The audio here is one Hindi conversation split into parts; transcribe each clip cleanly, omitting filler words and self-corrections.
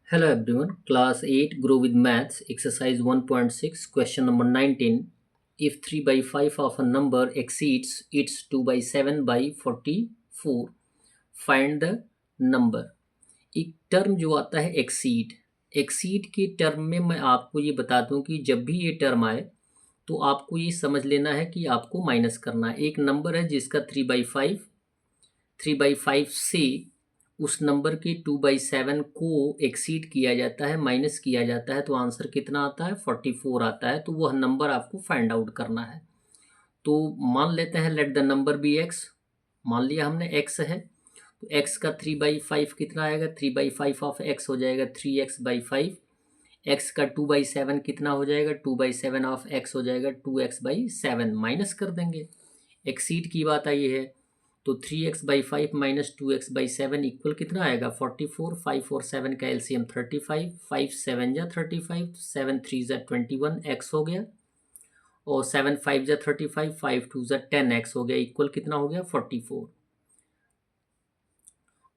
Hello everyone, class 8 Grow with Maths, exercise 1.6, question number 19. If 3 by 5 of a number exceeds its 2 by 7 by 44, find the number. एक टर्म जो आता है एक्सीड के टर्म में मैं आपको ये बता दूं कि जब भी ये टर्म आए तो आपको ये समझ लेना है कि आपको माइनस करना है। एक नंबर है जिसका 3/5 से उस नंबर के 2/7 को एक्सीड किया जाता है, माइनस किया जाता है, तो आंसर कितना आता है 44 आता है। तो वह नंबर आपको फाइंड आउट करना है। तो मान लेते हैं let the number be x. मान लिया हमने एक्स है, तो एक्स का 3/5 कितना आएगा, 3/5 ऑफ एक्स हो जाएगा 3x/5। एक्स का 2/7 कितना हो जाएगा, 2/7 ऑफ एक्स हो जाएगा 2x/7। माइनस कर देंगे, एक्सीड की बात आई है। तो 3x/5 माइनस 2x/7 इक्वल कितना आएगा 44। 5 और 7 का एलसीएम 35, 5 7 जा 35, 7 3 जा 21 एक्स हो गया, और 7 5 जा 35, 5 2 जा 10 एक्स हो गया, इक्वल कितना हो गया 44।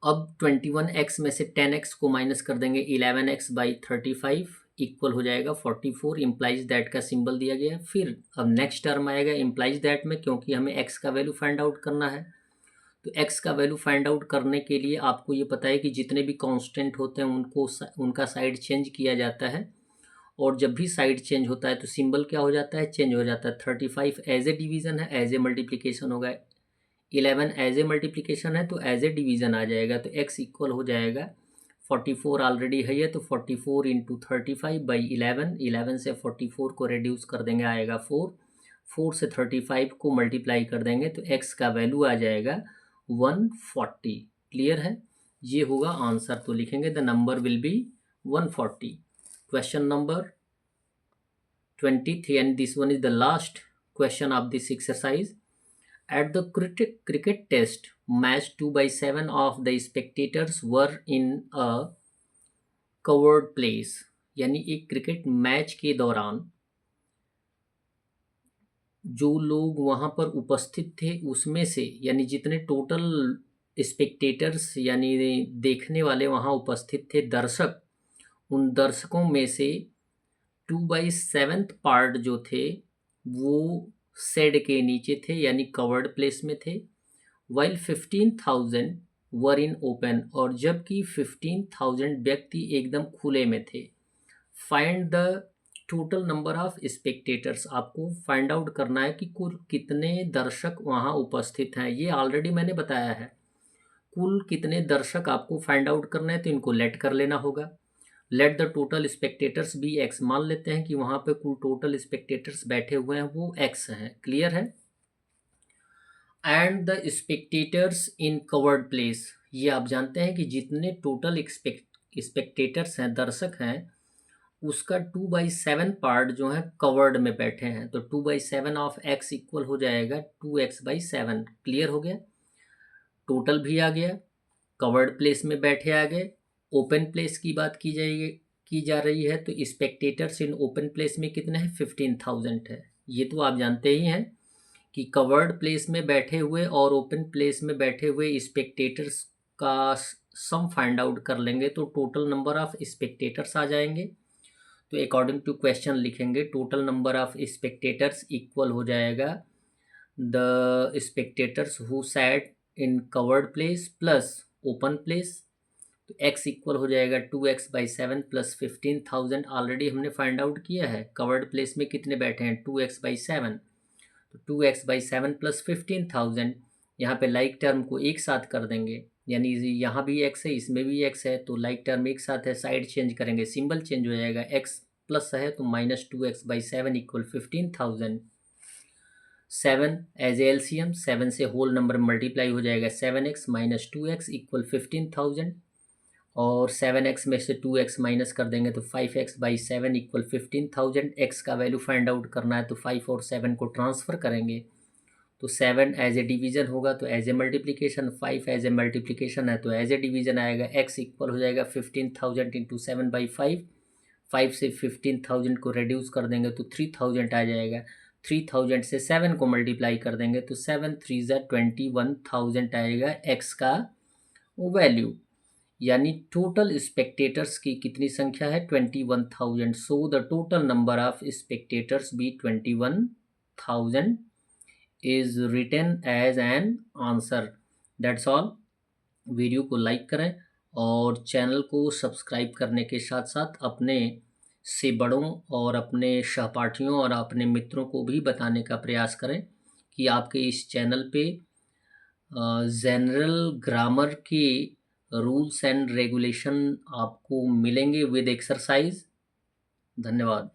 अब 21x में से 10x को माइनस कर देंगे 11x/35 इक्वल हो जाएगा 44। इम्प्लाइज दैट का सिंबल दिया गया। फिर अब नेक्स्ट टर्म आएगा इम्प्लाइज दैट में, क्योंकि हमें x का वैल्यू फाइंड आउट करना है। तो x का वैल्यू फाइंड आउट करने के लिए आपको ये पता है कि जितने भी कांस्टेंट होते हैं उनका साइड चेंज किया जाता है, और जब भी साइड चेंज होता है तो सिंबल क्या हो जाता है, चेंज हो जाता है। 35 एज ए डिवीज़न है, एज ए मल्टीप्लिकेशन होगा। 11 एज ए मल्टीप्लिकेशन है तो एज ए डिवीज़न आ जाएगा। तो x इक्वल हो जाएगा 44 ऑलरेडी है ये, तो 44 इंटू 35/11। 11 से 44 को रिड्यूस कर देंगे, आएगा 4। 4 से 35 को मल्टीप्लाई कर देंगे तो x का वैल्यू आ जाएगा 140। क्लियर है, ये होगा आंसर। तो लिखेंगे the number will be 140। Question number 23 and this one is the last question of this exercise. At the cricket test match, 2/7 of the spectators were in a covered place. यानी एक क्रिकेट मैच के दौरान जो लोग वहाँ पर उपस्थित थे उसमें से, यानी जितने टोटल स्पेक्टेटर्स यानी देखने वाले वहाँ उपस्थित थे दर्शक, उन दर्शकों में से 2/7 पार्ट जो थे वो शेड के नीचे थे यानी कवर्ड प्लेस में थे। वाइल 15,000 वर इन ओपन, और जबकि 15,000 व्यक्ति एकदम खुले में थे। Find the total number of spectators. आपको फाइंड आउट करना है कि कुल कितने दर्शक वहाँ उपस्थित हैं। ये ऑलरेडी मैंने बताया है, कुल कितने दर्शक आपको फाइंड आउट करना है, तो इनको लेट कर लेना होगा। Let the total spectators be x. मान लेते हैं कि वहाँ पे कुल टोटल स्पेक्टेटर्स बैठे हुए हैं वो एक्स हैं। क्लियर है। And the spectators in covered place. ये आप जानते हैं कि जितने टोटल स्पेक्टेटर्स हैं, दर्शक हैं, उसका 2/7 पार्ट जो है कवर्ड में बैठे हैं। तो 2/7 ऑफ एक्स इक्वल हो जाएगा 2x/7। क्लियर हो गया, टोटल भी आ गया, कवर्ड प्लेस में बैठे आ गए। ओपन प्लेस की बात की जा रही है, तो स्पेक्टेटर्स इन ओपन प्लेस में कितने हैं, 15,000 है। ये तो आप जानते ही हैं कि कवर्ड प्लेस में बैठे हुए और ओपन प्लेस में बैठे हुए स्पेक्टेटर्स का सम फाइंड आउट कर लेंगे तो टोटल नंबर ऑफ स्पेक्टेटर्स आ जाएंगे। तो अकॉर्डिंग टू क्वेश्चन लिखेंगे total number of spectators equal हो जाएगा the spectators who sat in covered place plus open place. तो x इक्वल हो जाएगा 2x/7 प्लस 15,000। ऑलरेडी हमने फाइंड आउट किया है कवर्ड प्लेस में कितने बैठे हैं, 2x/7। तो 2x/7 प्लस 15,000, यहाँ पे लाइक टर्म को एक साथ कर देंगे, यानी यहाँ भी x है इसमें भी x है, तो लाइक टर्म एक साथ है, साइड चेंज करेंगे सिंबल चेंज हो जाएगा, x प्लस है तो -2x/7 इक्वल 15,000। 7 एज एलसीएम, 7 से होल नंबर मल्टीप्लाई हो जाएगा 7x माइनस 2x इक्वल 15,000, और 7x में से 2x माइनस कर देंगे तो 5x/7 इक्वल 15,000। x का वैल्यू फाइंड आउट करना है तो 5 और 7 को ट्रांसफ़र करेंगे तो 7 एज ए डिवीज़न होगा तो as a multiplication, 5 as a multiplication है तो एज ए डिवीज़न आएगा। x इक्वल हो जाएगा 15,000 इंटू 7/5। 5 से 15,000 को रिड्यूस कर देंगे तो 3,000 आ जाएगा। 3,000 से 7 को मल्टीप्लाई कर देंगे तो 7 3 ज़ा 21,000 आएगा x का वैल्यू। यानी टोटल स्पेक्टेटर्स की कितनी संख्या है? 21,000। So the total number of spectators be 21,000 is written as an answer. That's all. Video को लाइक करें और चैनल को सब्सक्राइब करने के साथ साथ अपने से बड़ों और अपने सहपाठियों और अपने मित्रों को भी बताने का प्रयास करें कि आपके इस चैनल पे जनरल ग्रामर के रूल्स एंड रेगुलेशन आपको मिलेंगे विद एक्सरसाइज। धन्यवाद।